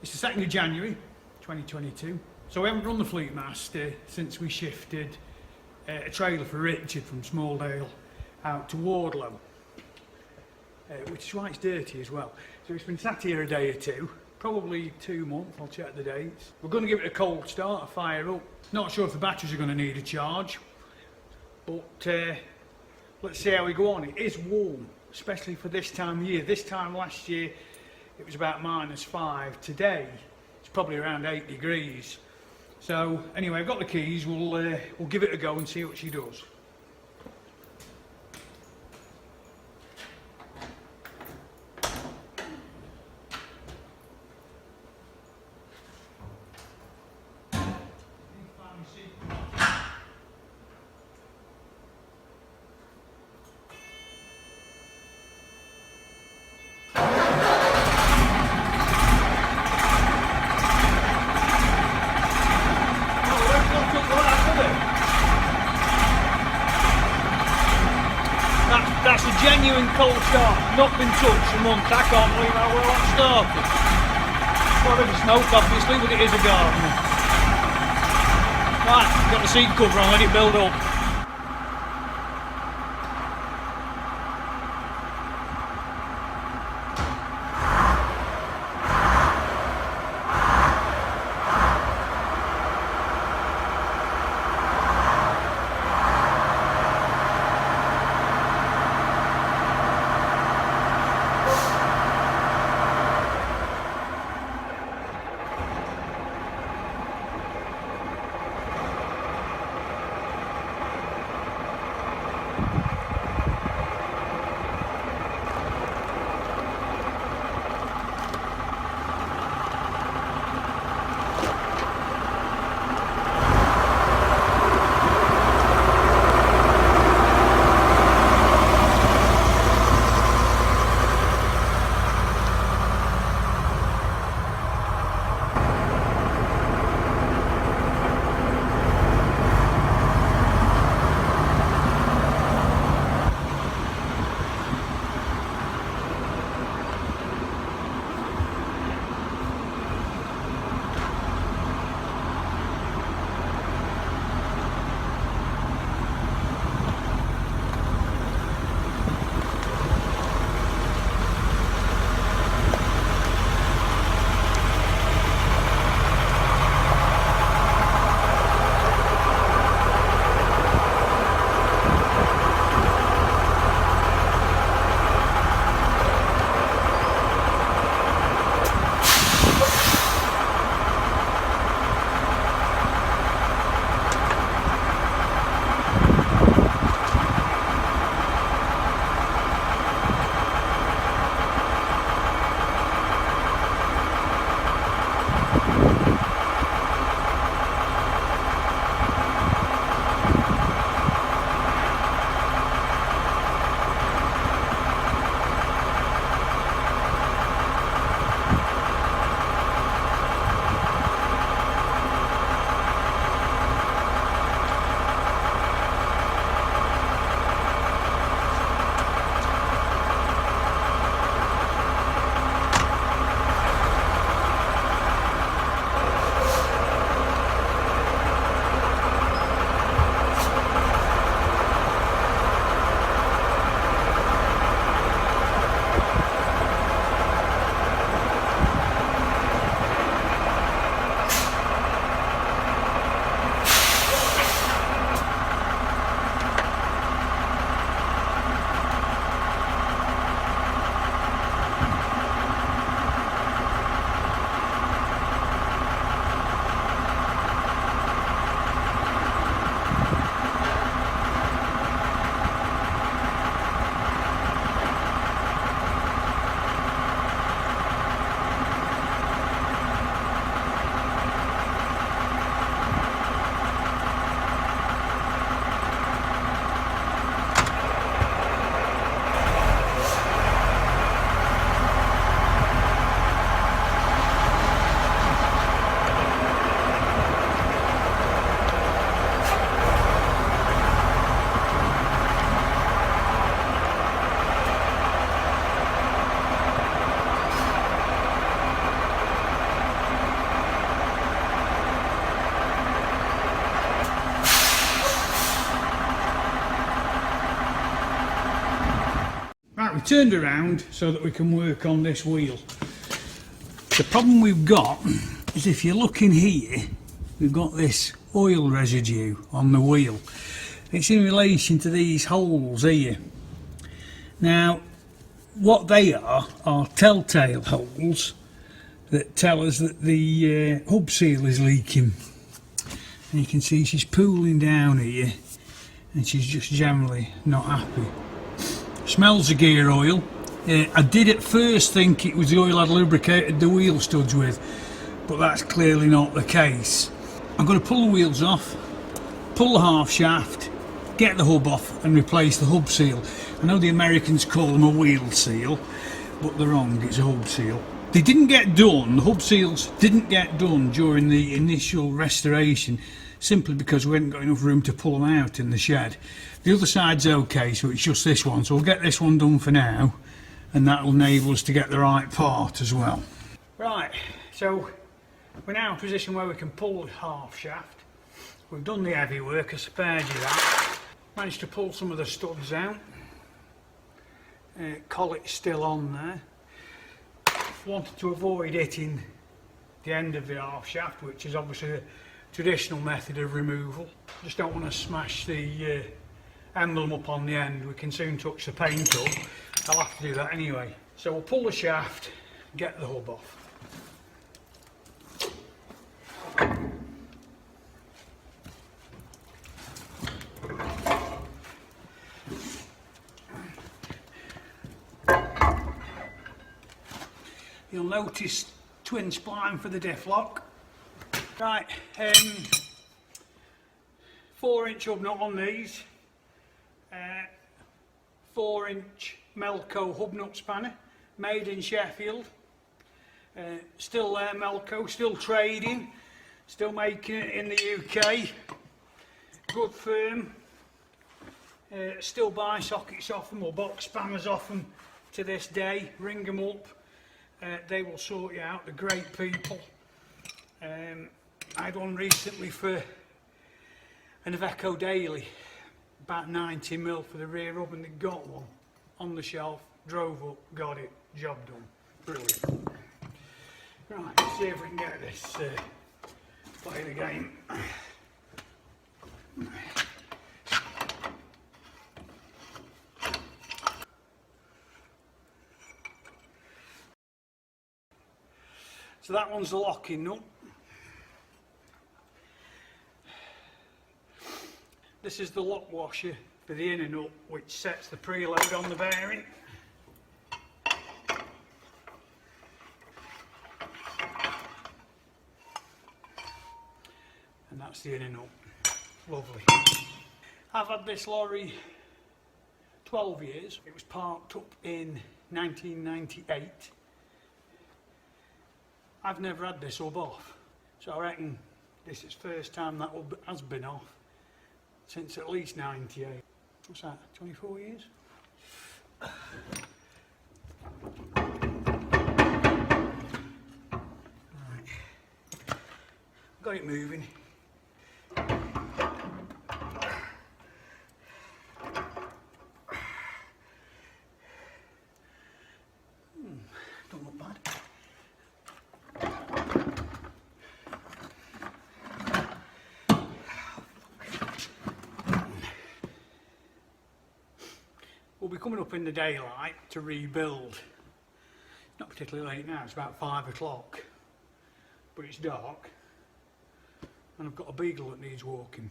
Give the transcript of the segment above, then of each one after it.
It's the 2nd of January 2022, so we haven't run the Fleetmaster since we shifted a trailer for Richard from Smalldale out to Wardlow, which is why it's dirty as well. So it's been sat here a day or two, probably 2 months, I'll check the dates. We're going to give it a cold start, a fire up. Not sure if the batteries are going to need a charge, but let's see how we go on. It is warm, especially for this time of year. This time last year it was about -5. Today it's probably around 8 degrees. So anyway, I've got the keys. We'll give it a go and see what she does. That's a genuine cold start, not been touched for months. I can't believe how well that started. Well, there's smoke obviously, but it is a Gardner. Right, got the seat cover on, let it build up. we turned around so that we can work on this wheel. The problem we've got is if you look in here, we've got this oil residue on the wheel. It's in relation to these holes here. Now, what they are telltale holes that tell us that the hub seal is leaking. And you can see she's pooling down here, and she's just generally not happy. Smells of gear oil. I did at first think it was the oil I'd lubricated the wheel studs with, but that's clearly not the case. I'm going to pull the wheels off, pull the half shaft, get the hub off and replace the hub seal. I know the Americans call them a wheel seal, but they're wrong, it's a hub seal. They didn't get done, the hub seals didn't get done during the initial restoration, simply because we hadn't got enough room to pull them out in the shed. The other side's okay, so it's just this one, so we'll get this one done for now, and that'll enable us to get the right part as well. Right, so we're now in a position where we can pull the half shaft. We've done the heavy work, I spared you that. Managed to pull some of the studs out. Collet's still on there. Wanted to avoid hitting the end of the half shaft, which is obviously a traditional method of removal. Just don't want to smash the emblem up on the end. We can soon touch the paint up. I'll have to do that anyway. So we'll pull the shaft, get the hub off. You'll notice twin spline for the diff lock. Right, 4-inch hub nut on these, 4-inch Melco hub nut spanner, made in Sheffield. Still there, Melco, still trading, still making it in the UK. Good firm. Still buy sockets off them or box spanners off them to this day. Ring them up. They will sort you out. They're great people. I had one recently for an Iveco Daily, about 90mm for the rear hub, and they got one on the shelf, drove up, got it, job done. Brilliant. Right, let's see if we can get this, play the game. So that one's the locking nut. This is the lock washer for the inner nut, which sets the preload on the bearing. And that's the inner nut. Lovely. I've had this lorry 12 years. It was parked up in 1998. I've never had this hub off, so I reckon this is the first time that hub has been off since at least 98. What's that, 24 years? Right. Got it moving. Don't look bad. We'll be coming up in the daylight to rebuild. It's not particularly late now, it's about 5 o'clock, but it's dark and I've got a beagle that needs walking.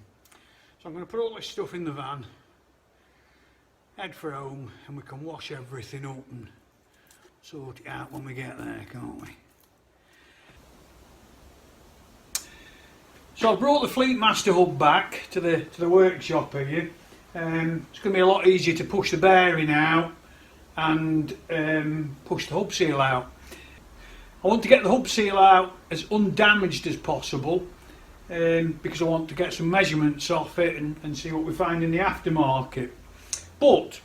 So I'm going to put all this stuff in the van, head for home, and we can wash everything up and sort it out when we get there, can't we? So I brought the Fleetmaster hub back to the workshop here. It's going to be a lot easier to push the bearing out and push the hub seal out. I want to get the hub seal out as undamaged as possible because I want to get some measurements off it and see what we find in the aftermarket. But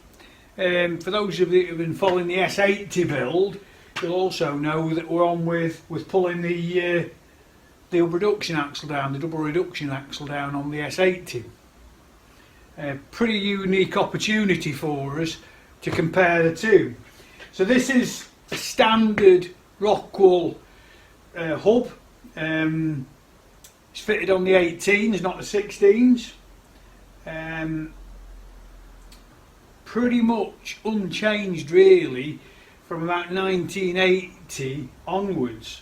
for those of you who have been following the S80 build, you'll also know that we're on with pulling the hub reduction axle down, the double reduction axle down on the S80. A pretty unique opportunity for us to compare the two. So this is a standard Rockwool hub. It's fitted on the 18s, not the 16s. Pretty much unchanged really from about 1980 onwards.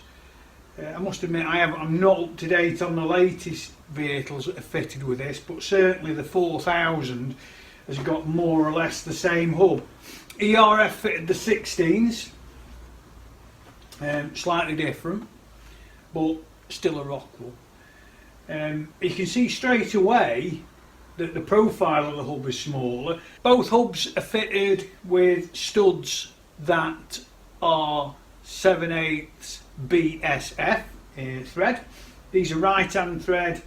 I must admit I'm not up to date on the latest vehicles that are fitted with this, but certainly the 4000 has got more or less the same hub. ERF fitted the 16s, slightly different, but still a Rockwool. You can see straight away that the profile of the hub is smaller. Both hubs are fitted with studs that are 7/8 BSF thread. These are right hand thread,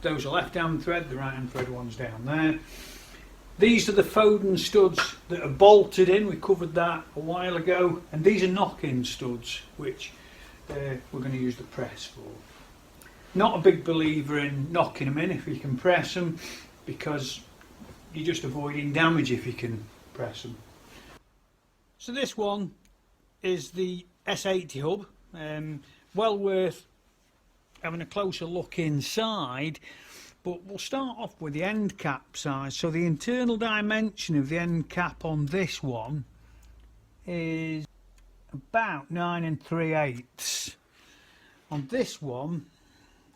those are left hand thread, the right hand thread one's down there. These are the Foden studs that are bolted in, we covered that a while ago, and these are knock-in studs which we're going to use the press for. Not a big believer in knocking them in if you can press them, because you're just avoiding damage if you can press them. So this one is the S80 hub, well worth having a closer look inside, but we'll start off with the end cap size. So the internal dimension of the end cap on this one is about 9 3/8. On this one,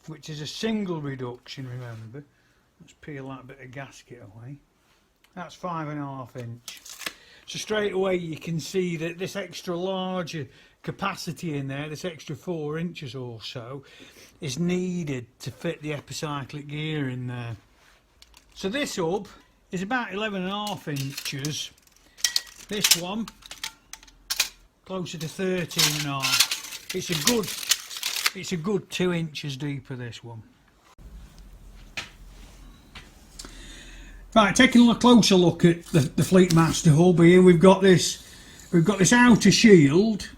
which is a single reduction, remember, let's peel that bit of gasket away, that's 5.5 inch. So straight away you can see that this extra larger capacity in there, this extra 4 inches or so, is needed to fit the epicyclic gear in there. So this hub is about 11.5 inches. This one closer to 13.5. It's a good 2 inches deeper, this one. Right, taking a closer look at the Fleetmaster hub here, we've got this outer shield,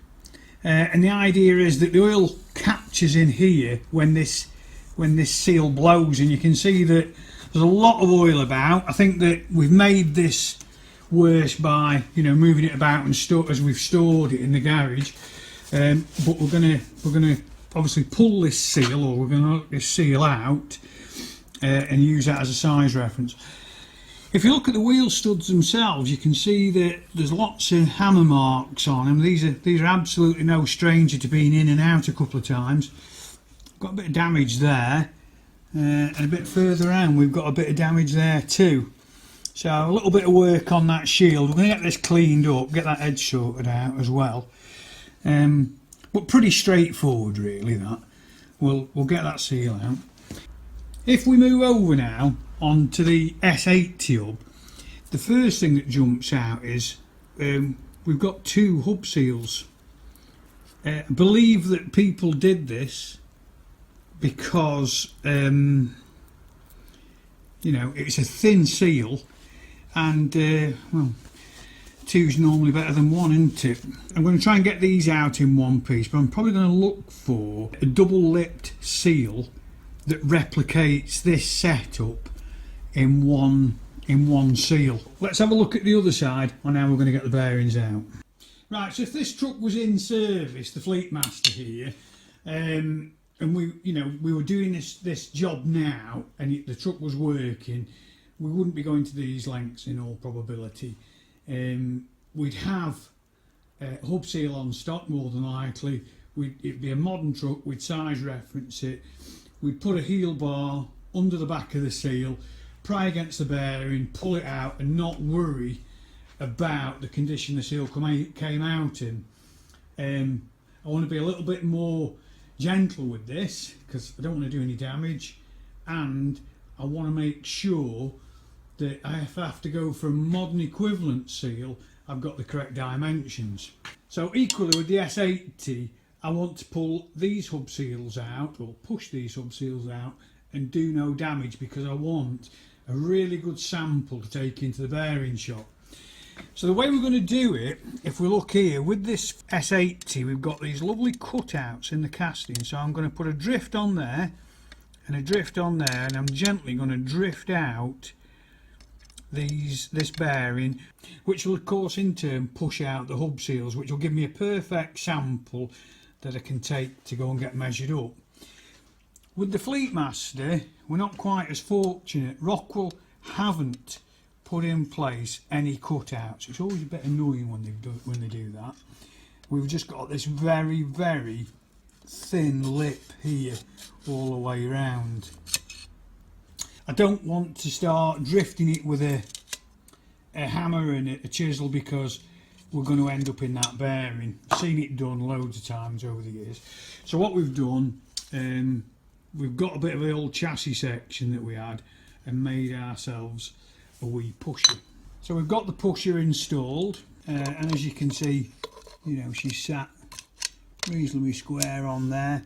and the idea is that the oil captures in here when this seal blows, and you can see that there's a lot of oil about. I think that we've made this worse by moving it about and as we've stored it in the garage, but we're gonna obviously pull this seal, or we're going to knock this seal out and use that as a size reference. If you look at the wheel studs themselves, you can see that there's lots of hammer marks on them. These are absolutely no stranger to being in and out a couple of times. Got a bit of damage there, and a bit further around we've got a bit of damage there too. So a little bit of work on that shield. We're going to get this cleaned up, get that edge sorted out as well. But pretty straightforward really, that. We'll get that seal out. If we move over now onto the S80 hub, the first thing that jumps out is we've got 2 hub seals. I believe that people did this because it's a thin seal, and well, 2's normally better than 1, isn't it? I'm going to try and get these out in one piece, but I'm probably going to look for a double-lipped seal that replicates this setup in one seal. Let's have a look at the other side on how we're going to get the bearings out. Right, so if this truck was in service, the Fleetmaster here, and we were doing this job now, and the truck was working, we wouldn't be going to these lengths in all probability. We'd have a hub seal on stock more than likely. It'd be a modern truck, we'd size reference it, we'd put a heel bar under the back of the seal, pry against the bearing, pull it out, and not worry about the condition the seal came out in. I want to be a little bit more gentle with this because I don't want to do any damage, and I want to make sure that if I have to go for a modern equivalent seal, I've got the correct dimensions. So equally with the S80, I want to pull these hub seals out, or push these hub seals out, and do no damage, because I want a really good sample to take into the bearing shop. So the way we're going to do it, if we look here, with this S80 we've got these lovely cutouts in the casting, so I'm going to put a drift on there and a drift on there, and I'm gently going to drift out this bearing, which will of course in turn push out the hub seals, which will give me a perfect sample that I can take to go and get measured up. With the Fleetmaster, we're not quite as fortunate. Rockwell haven't put in place any cutouts. It's always a bit annoying when they do that. We've just got this very, very thin lip here all the way around. I don't want to start drifting it with a hammer and a chisel, because we're going to end up in that bearing. I've seen it done loads of times over the years. So what we've done, we've got a bit of the old chassis section that we had and made ourselves a wee pusher. So we've got the pusher installed, and as you can see, you know, she's sat reasonably square on there,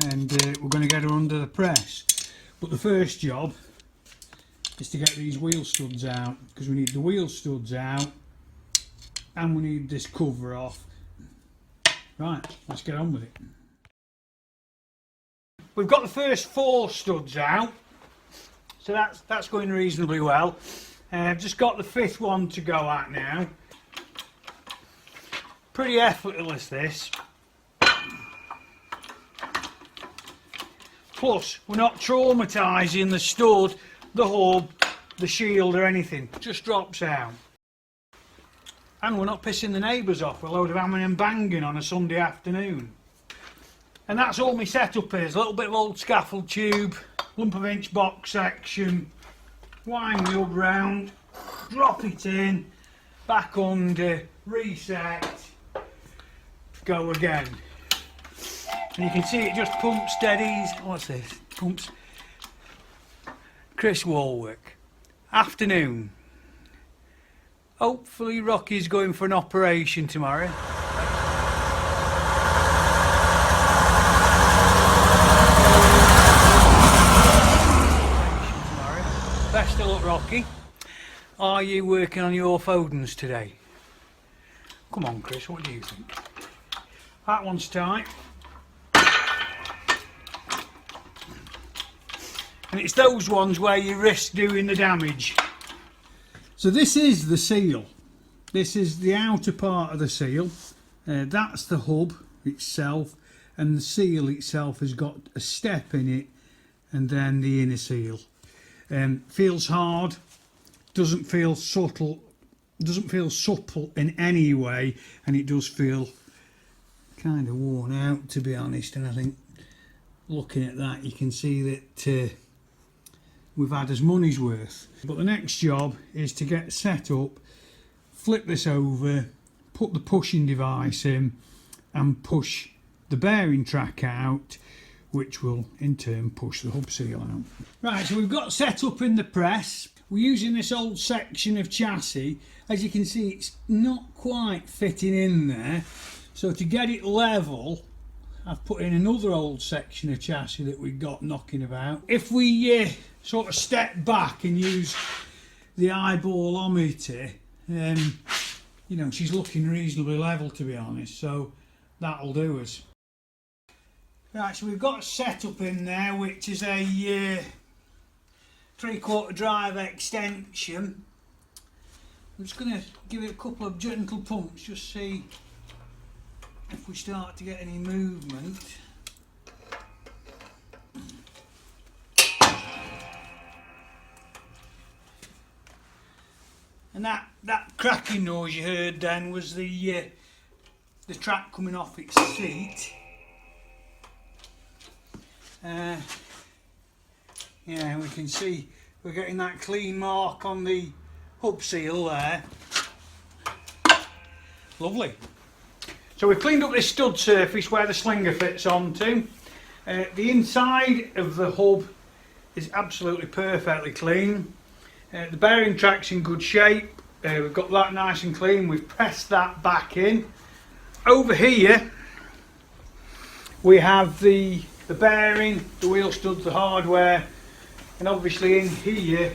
and we're going to get her under the press. But the first job is to get these wheel studs out, because we need the wheel studs out and we need this cover off. Right, let's get on with it. We've got the first 4 studs out, so that's going reasonably well. I've just got the 5th one to go at now. Pretty effortless, this. Plus, we're not traumatising the stud, the hub, the shield or anything. It just drops out. And we're not pissing the neighbours off with a load of hammering and banging on a Sunday afternoon. And that's all my setup is. A little bit of old scaffold tube, lump of inch box section, wind the hub round, drop it in, back under, reset, go again. And you can see it just pumps steadies. What's this? Pumps. Chris Warwick. Afternoon. Hopefully Rocky's going for an operation tomorrow. Best of luck, Rocky. Are you working on your Fodens today? Come on, Chris, what do you think? That one's tight. And it's those ones where you risk doing the damage. So this is the seal. This is the outer part of the seal. That's the hub itself, and the seal itself has got a step in it, and then the inner seal. Feels hard, doesn't feel subtle, doesn't feel supple in any way, and it does feel kind of worn out, to be honest. And I think looking at that, you can see that we've had as money's worth. But the next job is to get set up, flip this over, put the pushing device in and push the bearing track out, which will in turn push the hub seal out. Right, so we've got set up in the press. We're using this old section of chassis. As you can see, it's not quite fitting in there. So to get it level, I've put in another old section of chassis that we've got knocking about. If we sort of step back and use the eyeballometer, you know, she's looking reasonably level, to be honest, so that'll do us. Right, so we've got a setup in there, which is a 3/4 drive extension. I'm just going to give it a couple of gentle pumps, just see if we start to get any movement. And that cracking noise you heard then was the track coming off its seat. Yeah, we can see we're getting that clean mark on the hub seal there. Lovely. So we've cleaned up this stud surface where the slinger fits onto. The inside of the hub is absolutely perfectly clean. The bearing track's in good shape. We've got that nice and clean. We've pressed that back in. Over here we have the bearing, the wheel studs, the hardware, and obviously in here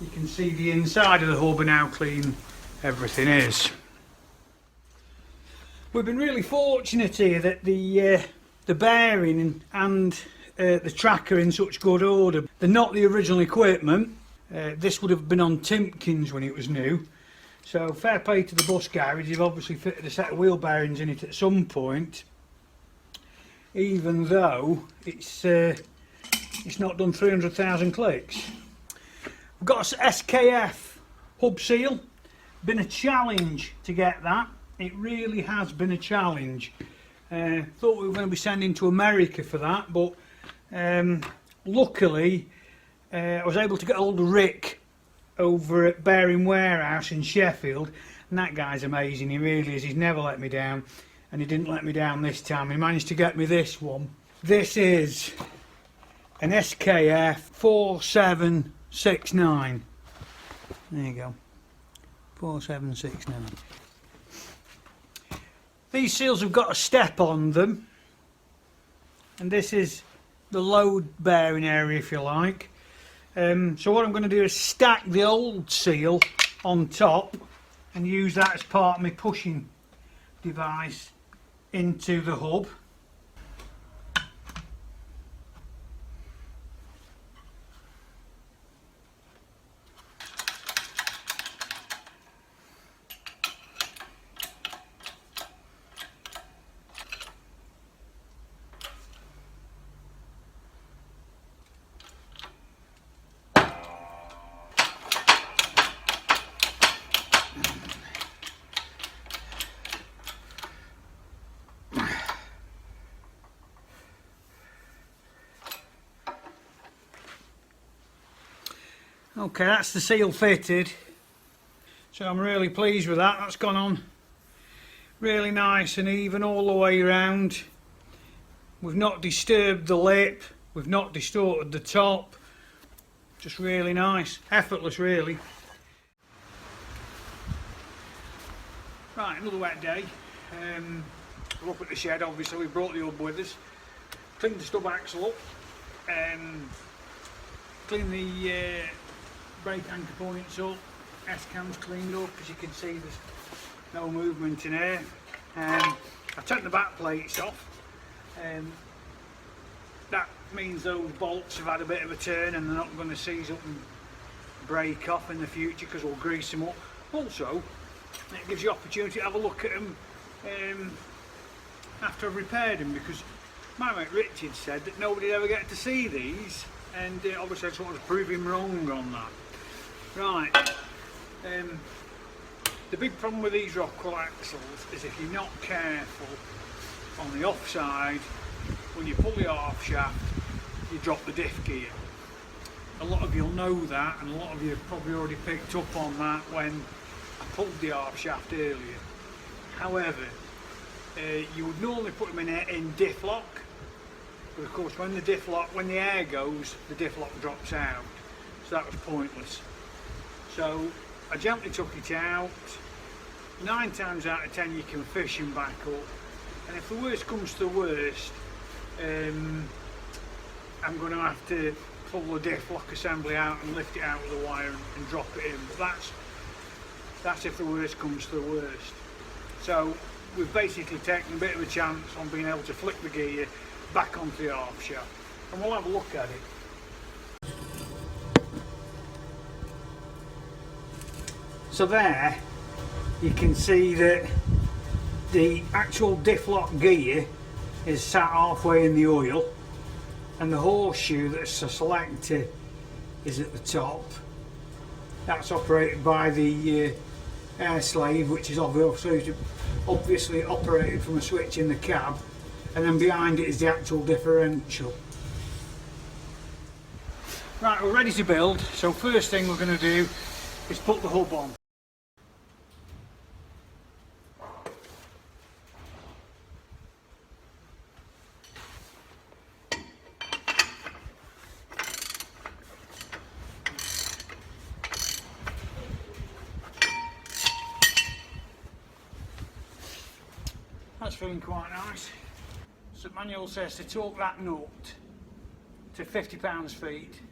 you can see the inside of the hub and how clean everything is. We've been really fortunate here that the bearing and the tracker in such good order. They're not the original equipment. This would have been on Timpkins when it was new. So fair play to the bus garage, you've obviously fitted a set of wheel bearings in it at some point, even though it's not done 300,000 clicks. We've got an SKF hub seal. Been a challenge to get that. It really has been a challenge. Thought we were going to be sending to America for that, but luckily I was able to get hold of Rick over at Bearing Warehouse in Sheffield, and that guy's amazing, he really is. He's never let me down, and he didn't let me down this time. He managed to get me this one. This is an SKF 4769. There you go, 4769. These seals have got a step on them, and this is the load bearing area, if you like. So what I'm going to do is stack the old seal on top and use that as part of my pushing device into the hub. Okay, that's the seal fitted, so I'm really pleased with that. That's gone on really nice and even all the way around. We've not disturbed the lip, we've not distorted the top, just really nice, effortless really. Right, another wet day. We're up at the shed, obviously. We brought the hub with us, cleaned the stub axle up, cleaned the brake anchor points up, S-cams cleaned up. As you can see, there's no movement in here. I took the back plates off. That means those bolts have had a bit of a turn and they're not going to seize up and break off in the future because we'll grease them up. Also, it gives you opportunity to have a look at them after I've repaired them, because my mate Richard said that nobody ever get to see these, and obviously I just wanted to prove him wrong on that. Right, the big problem with these Rockwell axles is if you're not careful on the offside, when you pull the half shaft, you drop the diff gear. A lot of you'll know that, and a lot of you have probably already picked up on that when I pulled the half shaft earlier. However, you would normally put them in diff lock, but of course when the air goes, the diff lock drops out, so that was pointless. So I gently took it out. 9 times out of 10 you can fish them back up, and if the worst comes to the worst, I'm going to have to pull the diff lock assembly out and lift it out with a wire and drop it in, but that's if the worst comes to the worst. So we've basically taken a bit of a chance on being able to flick the gear back onto the half shaft, and we'll have a look at it. So there you can see that the actual diff lock gear is sat halfway in the oil, and the horseshoe that's a selector is at the top. That's operated by the air slave, which is obviously operated from a switch in the cab, and then behind it is the actual differential. Right, we're ready to build, so first thing we're going to do is put the hub on. That's feeling quite nice. So the manual says to torque that nut to 50 pounds-feet,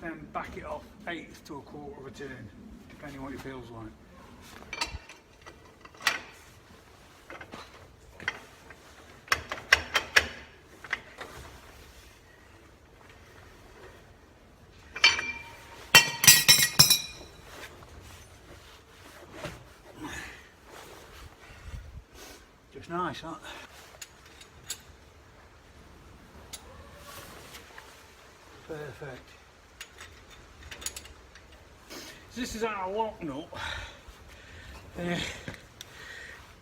then back it off 1/8 to 1/4 of a turn, depending on what it feels like. Looks nice, that. Perfect. So this is our lock nut.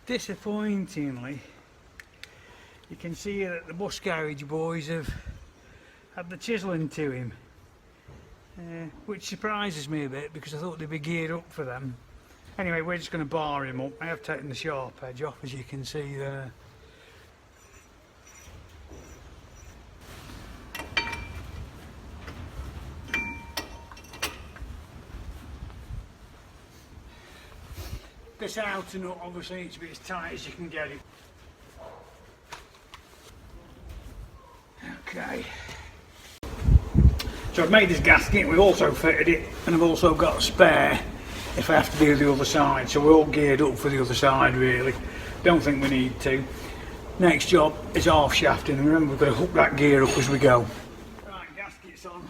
Disappointingly, you can see that the bus garage boys have had the chiselling to him, which surprises me a bit because I thought they'd be geared up for them. Anyway, we're just going to bar him up. I have taken the sharp edge off, as you can see there. This outer nut obviously needs to be as tight as you can get it. Okay. So I've made this gasket, we've also fitted it, and I've also got a spare if I have to do the other side. So we're all geared up for the other side really. Don't think we need to. Next job is half shafting, and remember we've got to hook that gear up as we go. Right, gasket's on.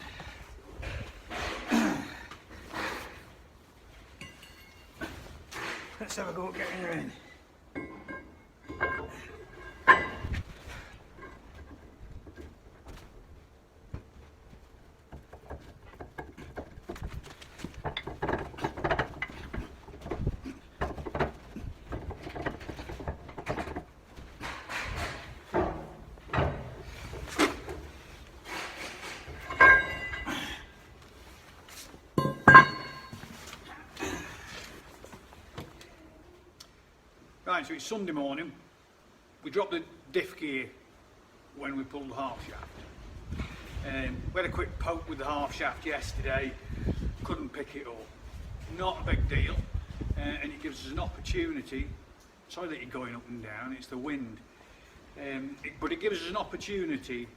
Let's have a go at getting her in. Right, so it's Sunday morning. We dropped the diff gear when we pulled the half shaft. We had a quick poke with the half shaft yesterday, couldn't pick it up. Not a big deal, and it gives us an opportunity. Sorry that you're going up and down, it's the wind. But it gives us an opportunity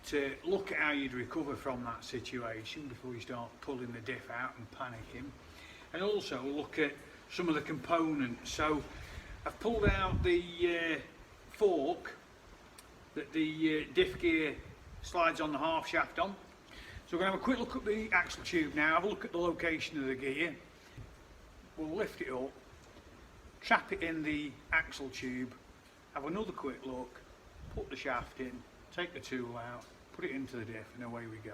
to look at how you'd recover from that situation before you start pulling the diff out and panicking. And also look at some of the components. So I've pulled out the fork that the diff gear slides on the half shaft on. So we're going to have a quick look at the axle tube now, have a look at the location of the gear. We'll lift it up, trap it in the axle tube, have another quick look, put the shaft in, take the tool out, put it into the diff, and away we go.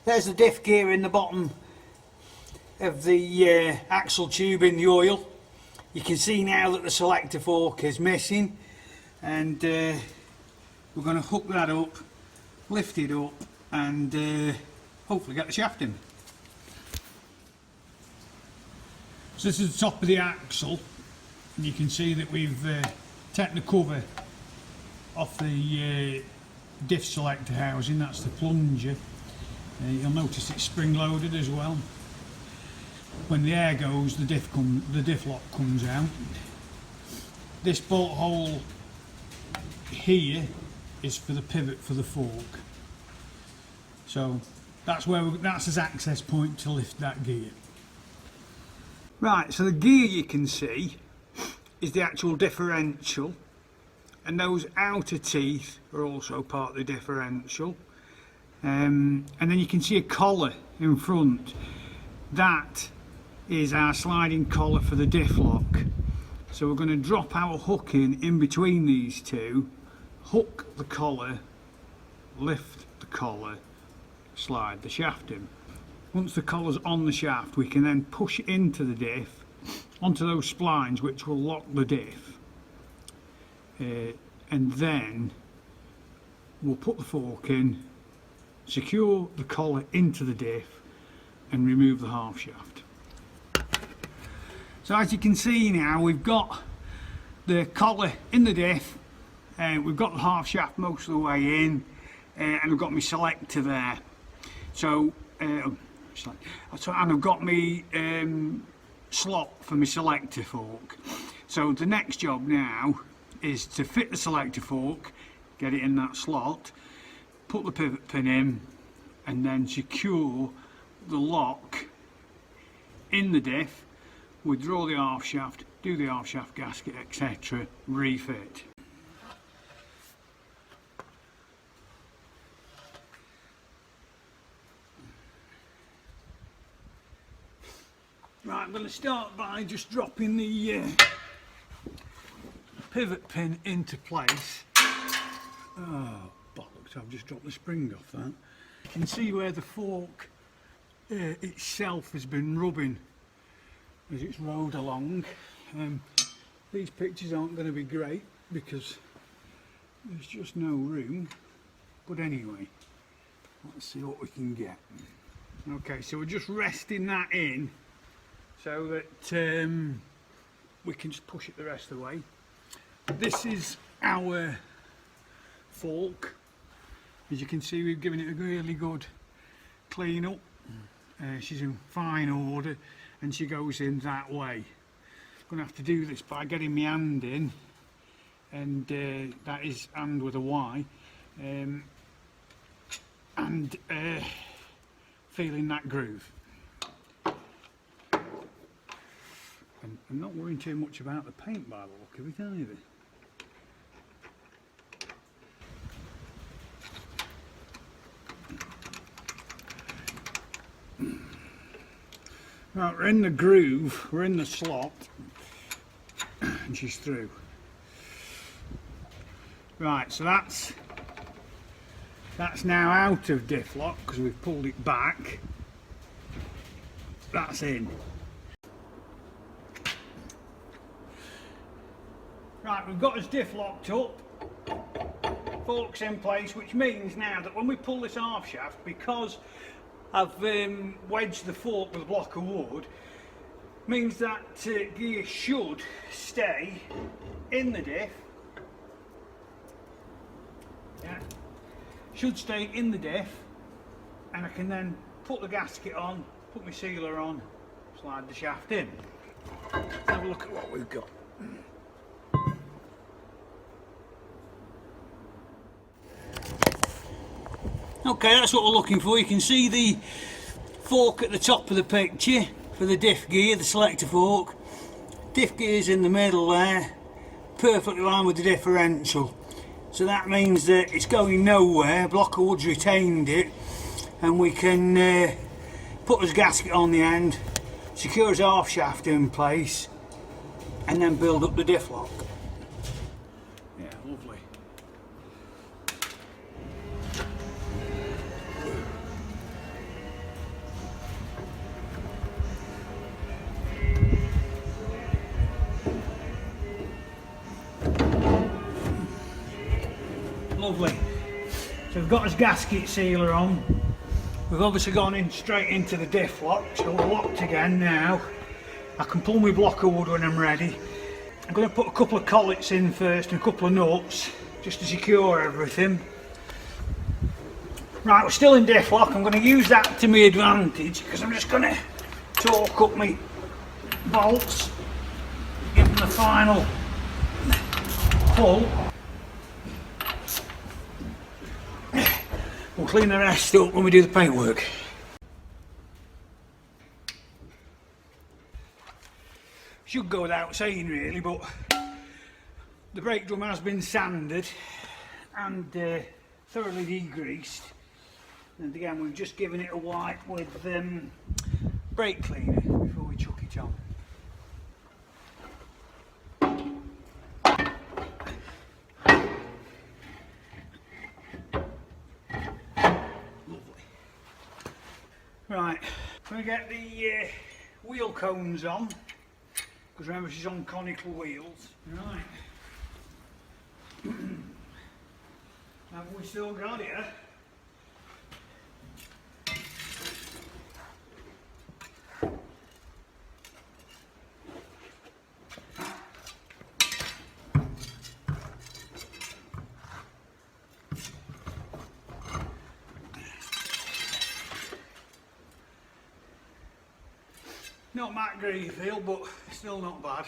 There's the diff gear in the bottom of the axle tube in the oil. You can see now that the selector fork is missing, and we're going to hook that up, lift it up, and hopefully get the shaft in. So this is the top of the axle, and you can see that we've taken the cover off the diff selector housing. That's the plunger. You'll notice it's spring loaded as well. When the air goes, the diff lock comes out. This bolt hole here is for the pivot for the fork. So that's his access point to lift that gear. Right, so the gear you can see is the actual differential, and those outer teeth are also part of the differential. And then you can see a collar in front. That is our sliding collar for the diff lock. So we're going to drop our hook in between these two, hook the collar, lift the collar, slide the shaft in. Once the collar's on the shaft, we can then push it into the diff onto those splines which will lock the diff, and then we'll put the fork in, secure the collar into the diff, and remove the half shaft. So as you can see now, we've got the collar in the diff, we've got the half shaft most of the way in, and I've got my selector there. So, and I've got my slot for my selector fork. So the next job now is to fit the selector fork, get it in that slot, put the pivot pin in, and then secure the lock in the diff, withdraw the half shaft, do the half shaft gasket, etc., refit. Right, I'm going to start by just dropping the pivot pin into place. Oh, bollocks, I've just dropped the spring off that. You can see where the fork itself has been rubbing as it's rode along. These pictures aren't going to be great because there's just no room, but anyway, let's see what we can get. Okay, so we're just resting that in so that we can just push it the rest of the way. This is our fork. As you can see, we've given it a really good clean up. She's in fine order and she goes in that way. I'm going to have to do this by getting my hand in, and that is hand with a Y, and feeling that groove. And I'm not worrying too much about the paint by the look of it either. Right, we're in the groove, we're in the slot, and she's through. Right, so that's now out of diff lock because we've pulled it back. That's in. Right, we've got us diff locked up, forks in place, which means now that when we pull this half shaft, because I've wedged the fork with a block of wood, means that gear should stay in the diff. Yeah, should stay in the diff, and I can then put the gasket on, put my sealer on, slide the shaft in. Let's have a look at what we've got. Okay, that's what we're looking for. You can see the fork at the top of the picture for the diff gear, the selector fork. Diff gear's in the middle there, perfectly lined with the differential. So that means that it's going nowhere, block of wood's retained it, and we can put this gasket on the end, secure his half shaft in place, and then build up the diff lock. Yeah, lovely. Lovely. So we've got his gasket sealer on. We've obviously gone in straight into the diff lock, so we're locked again now. I can pull my block of wood when I'm ready. I'm going to put a couple of collets in first and a couple of nuts just to secure everything. Right, we're still in diff lock. I'm going to use that to my advantage because I'm just going to torque up my bolts, give them the final pull. We'll clean the rest up when we do the paintwork. Should go without saying really, but the brake drum has been sanded and thoroughly degreased. And again, we've just given it a wipe with brake cleaner before we chuck it on. Right, I'm going to get the wheel cones on, because remember she's on conical wheels. Right. Have we still got it? Not Matt Greenfield, but still not bad.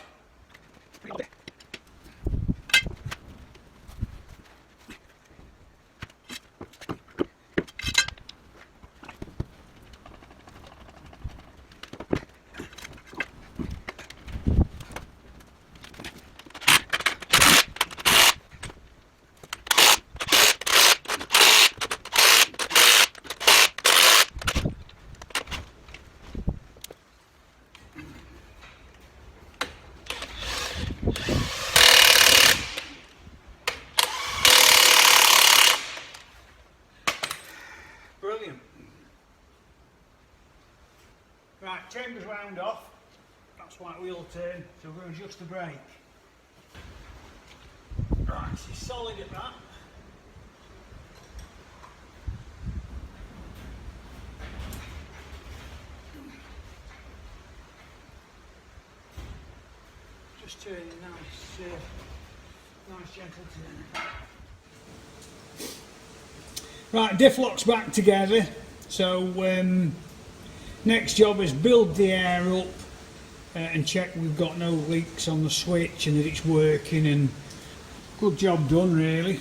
Right, chambers wound off. That's why wheel turn, so we're going to adjust the brake. Right, she's solid at that. Just turning nice gentle turn. Right, diff lock's back together. So next job is build the air up and check we've got no leaks on the switch and that it's working, and good job done really.